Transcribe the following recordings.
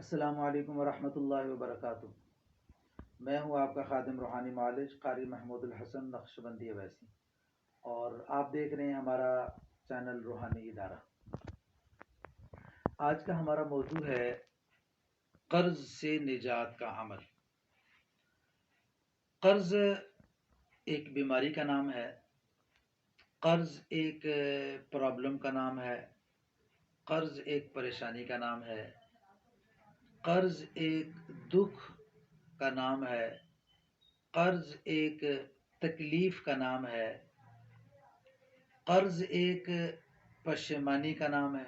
السلام علیکم ورحمۃ اللہ وبرکاتہ۔ میں ہوں آپ کا خادم روحانی معالج قاری محمود الحسن نقشبندی اویسی، اور آپ دیکھ رہے ہیں ہمارا چینل روحانی ادارہ۔ آج کا ہمارا موضوع ہے قرض سے نجات کا عمل۔ قرض ایک بیماری کا نام ہے، قرض ایک پرابلم کا نام ہے، قرض ایک پریشانی کا نام ہے، قرض ایک دکھ کا نام ہے، قرض ایک تکلیف کا نام ہے، قرض ایک پشیمانی کا نام ہے۔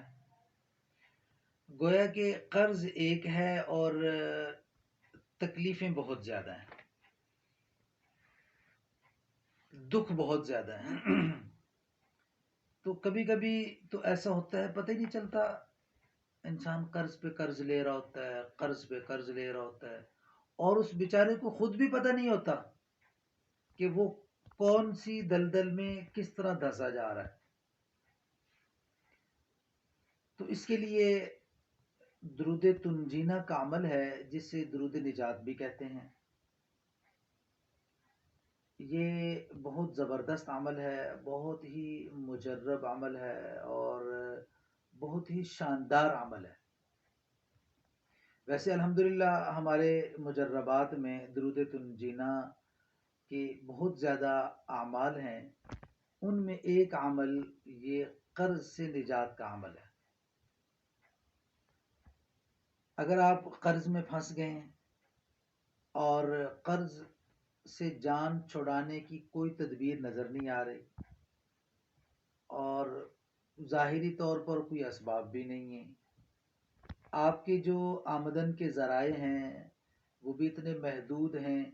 گویا کہ قرض ایک ہے اور تکلیفیں بہت زیادہ ہیں، دکھ بہت زیادہ ہیں۔ تو کبھی کبھی تو ایسا ہوتا ہے پتہ ہی نہیں چلتا، انسان قرض پہ قرض لے رہا ہوتا ہے، قرض پہ قرض لے رہا ہوتا ہے، اور اس بیچارے کو خود بھی پتہ نہیں ہوتا کہ وہ کون سی دلدل میں کس طرح دھسا جا رہا ہے۔ تو اس کے لیے درود تنجینا کا عمل ہے، جسے درود نجات بھی کہتے ہیں۔ یہ بہت زبردست عمل ہے، بہت ہی مجرب عمل ہے، اور بہت ہی شاندار عمل ہے۔ ویسے الحمدللہ ہمارے مجربات میں درود تنجینا کے بہت زیادہ اعمال ہیں، ان میں ایک عمل یہ قرض سے نجات کا عمل ہے۔ اگر آپ قرض میں پھنس گئے ہیں اور قرض سے جان چھڑانے کی کوئی تدبیر نظر نہیں آ رہی، اور ظاہری طور پر کوئی اسباب بھی نہیں ہیں، آپ کے جو آمدن کے ذرائع ہیں وہ بھی اتنے محدود ہیں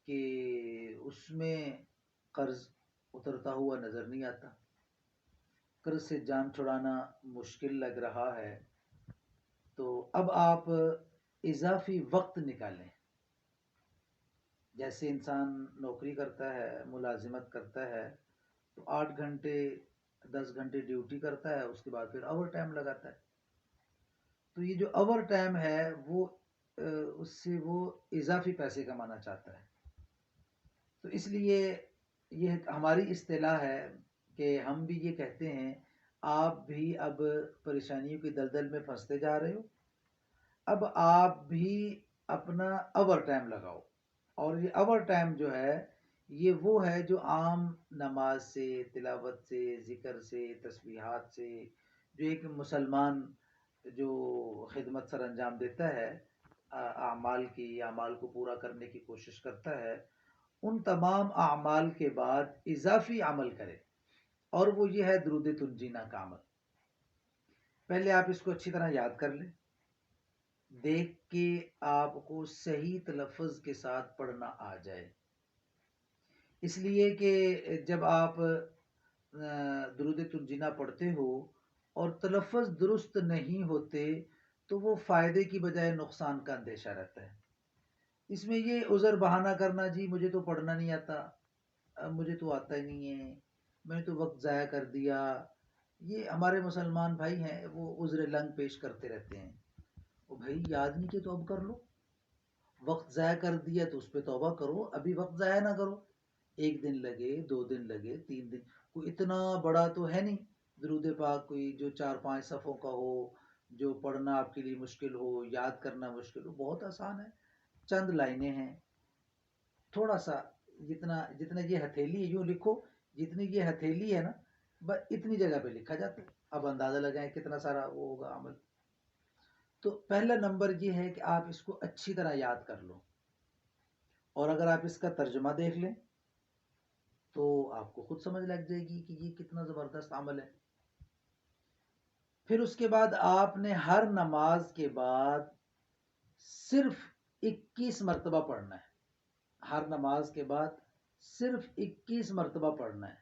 کہ اس میں قرض اترتا ہوا نظر نہیں آتا، قرض سے جان چھڑانا مشکل لگ رہا ہے، تو اب آپ اضافی وقت نکالیں۔ جیسے انسان نوکری کرتا ہے، ملازمت کرتا ہے، تو 8 گھنٹے 10 گھنٹے ڈیوٹی کرتا ہے، اس کے بعد پھر اوور ٹائم لگاتا ہے۔ تو یہ جو اوور ٹائم ہے وہ اس سے وہ اضافی پیسے کمانا چاہتا ہے۔ تو اس لیے یہ ہماری اصطلاح ہے کہ ہم بھی یہ کہتے ہیں آپ بھی اب پریشانیوں کی دلدل میں پھنستے جا رہے ہو، اب آپ بھی اپنا اوور ٹائم لگاؤ۔ اور یہ اوور ٹائم جو ہے یہ وہ ہے جو عام نماز سے، تلاوت سے، ذکر سے، تسبیحات سے، جو ایک مسلمان جو خدمت سر انجام دیتا ہے، اعمال کو پورا کرنے کی کوشش کرتا ہے، ان تمام اعمال کے بعد اضافی عمل کرے، اور وہ یہ ہے درود تنجینا کا عمل۔ پہلے آپ اس کو اچھی طرح یاد کر لیں، دیکھ کے آپ کو صحیح تلفظ کے ساتھ پڑھنا آ جائے، اس لیے کہ جب آپ درود تنجینا پڑھتے ہو اور تلفظ درست نہیں ہوتے تو وہ فائدے کی بجائے نقصان کا اندیشہ رہتا ہے۔ اس میں یہ عذر بہانہ کرنا، جی مجھے تو پڑھنا نہیں آتا، مجھے تو آتا ہی نہیں ہے، میں نے تو وقت ضائع کر دیا، یہ ہمارے مسلمان بھائی ہیں وہ عذر لنگ پیش کرتے رہتے ہیں۔ وہ بھائی یاد نہیں کہ تو اب کر لو، وقت ضائع کر دیا تو اس پہ توبہ کرو، ابھی وقت ضائع نہ کرو۔ 1 دن لگے، 2 دن لگے، 3 دن، کوئی اتنا بڑا تو ہے نہیں درود پاک کوئی جو 4 5 صفوں کا ہو، جو پڑھنا آپ کے لیے مشکل ہو، یاد کرنا مشکل ہو، بہت آسان ہے، چند لائنیں ہیں، تھوڑا سا جتنا یہ ہتھیلی ہے، یوں لکھو جتنی یہ ہتھیلی ہے نا، بس اتنی جگہ پہ لکھا جاتا ہے، اب اندازہ لگائیں کتنا سارا وہ ہوگا عمل۔ تو پہلا نمبر یہ ہے کہ آپ اس کو اچھی طرح یاد کر لو، اور اگر آپ اس کا ترجمہ دیکھ لیں تو آپ کو خود سمجھ لگ جائے گی کہ یہ کتنا زبردست عمل ہے۔ پھر اس کے بعد آپ نے ہر نماز کے بعد صرف 21 مرتبہ پڑھنا ہے، ہر نماز کے بعد صرف 21 مرتبہ پڑھنا ہے،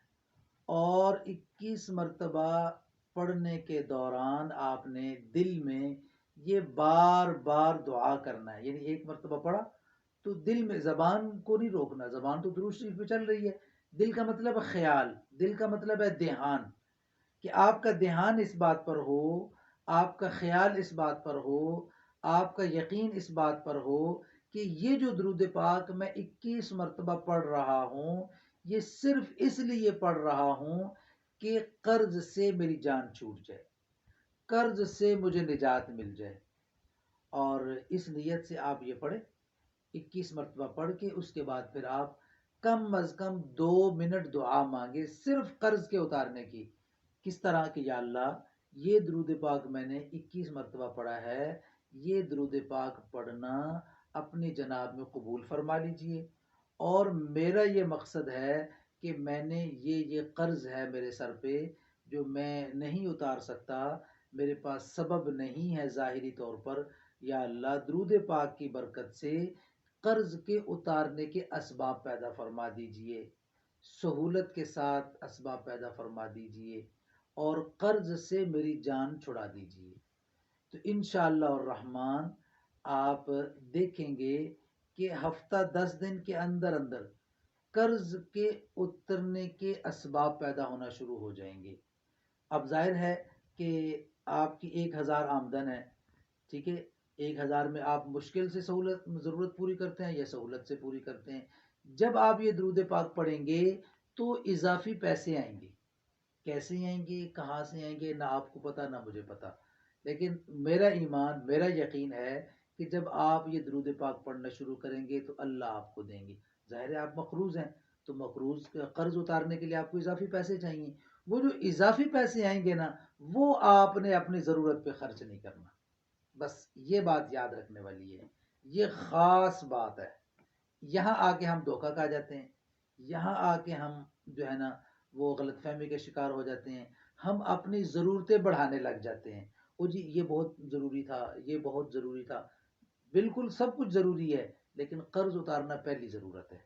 اور 21 مرتبہ پڑھنے کے دوران آپ نے دل میں یہ بار بار دعا کرنا ہے، یعنی 1 مرتبہ پڑھا تو دل میں، زبان کو نہیں روکنا، زبان تو درود شریف پہ چل رہی ہے، دل کا مطلب ہے خیال، دل کا مطلب ہے دھیان، کہ آپ کا دھیان اس بات پر ہو، آپ کا خیال اس بات پر ہو، آپ کا یقین اس بات پر ہو کہ یہ جو درود پاک میں 21 مرتبہ پڑھ رہا ہوں، یہ صرف اس لیے پڑھ رہا ہوں کہ قرض سے میری جان چھوٹ جائے، قرض سے مجھے نجات مل جائے۔ اور اس نیت سے آپ یہ پڑھیں، 21 مرتبہ پڑھ کے اس کے بعد پھر آپ کم از کم 2 منٹ دعا مانگے صرف قرض کے اتارنے کی۔ کس طرح کہ یا اللہ، یہ درود پاک میں نے 21 مرتبہ پڑھا ہے، یہ درود پاک پڑھنا اپنی جناب میں قبول فرما لیجئے، اور میرا یہ مقصد ہے کہ میں نے یہ قرض ہے میرے سر پہ جو میں نہیں اتار سکتا، میرے پاس سبب نہیں ہے ظاہری طور پر، یا اللہ درود پاک کی برکت سے قرض کے اتارنے کے اسباب پیدا فرما دیجئے، سہولت کے ساتھ اسباب پیدا فرما دیجئے، اور قرض سے میری جان چھڑا دیجئے۔ تو انشاءاللہ الرحمن آپ دیکھیں گے کہ ہفتہ 10 دن کے اندر اندر قرض کے اترنے کے اسباب پیدا ہونا شروع ہو جائیں گے۔ اب ظاہر ہے کہ آپ کی 1000 آمدن ہے، ٹھیک ہے، 1000 میں آپ مشکل سے ضرورت پوری کرتے ہیں یا سہولت سے پوری کرتے ہیں۔ جب آپ یہ درود پاک پڑھیں گے تو اضافی پیسے آئیں گے، کیسے آئیں گے، کہاں سے آئیں گے، نہ آپ کو پتا نہ مجھے پتا، لیکن میرا ایمان، میرا یقین ہے کہ جب آپ یہ درود پاک پڑھنا شروع کریں گے تو اللہ آپ کو دیں گے۔ ظاہر ہے آپ مقروض ہیں، تو مقروض کا قرض اتارنے کے لیے آپ کو اضافی پیسے چاہیے، وہ جو اضافی پیسے آئیں گے نا، وہ آپ نے اپنی ضرورت پہ خرچ نہیں کرنا۔ بس یہ بات یاد رکھنے والی ہے، یہ خاص بات ہے۔ یہاں آ کے ہم دھوکہ کھا جاتے ہیں، یہاں آ کے ہم جو ہے نا وہ غلط فہمی کے شکار ہو جاتے ہیں، ہم اپنی ضرورتیں بڑھانے لگ جاتے ہیں۔ او جی یہ بہت ضروری تھا، یہ بہت ضروری تھا، بالکل سب کچھ ضروری ہے، لیکن قرض اتارنا پہلی ضرورت ہے۔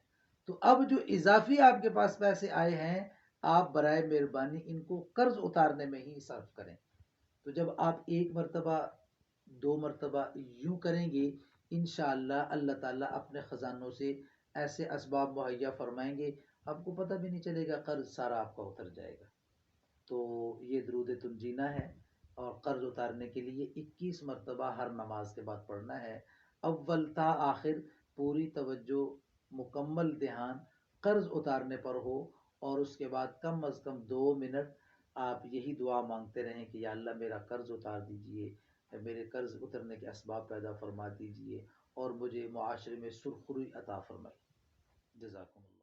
تو اب جو اضافی آپ کے پاس پیسے آئے ہیں، آپ برائے مہربانی ان کو قرض اتارنے میں ہی صرف کریں۔ تو جب آپ 1 مرتبہ 2 مرتبہ یوں کریں گے، انشاءاللہ اللہ تعالیٰ اپنے خزانوں سے ایسے اسباب مہیا فرمائیں گے، آپ کو پتہ بھی نہیں چلے گا، قرض سارا آپ کا اتر جائے گا۔ تو یہ درود تنجینہ ہے، اور قرض اتارنے کے لیے 21 مرتبہ ہر نماز کے بعد پڑھنا ہے، اول تا آخر پوری توجہ، مکمل دھیان قرض اتارنے پر ہو، اور اس کے بعد کم از کم 2 منٹ آپ یہی دعا مانگتے رہیں کہ یا اللہ میرا قرض اتار دیجئے، میرے قرض اترنے کے اسباب پیدا فرما دیجئے، اور مجھے معاشرے میں سرخروئی عطا فرمائے۔ جزاکم اللہ۔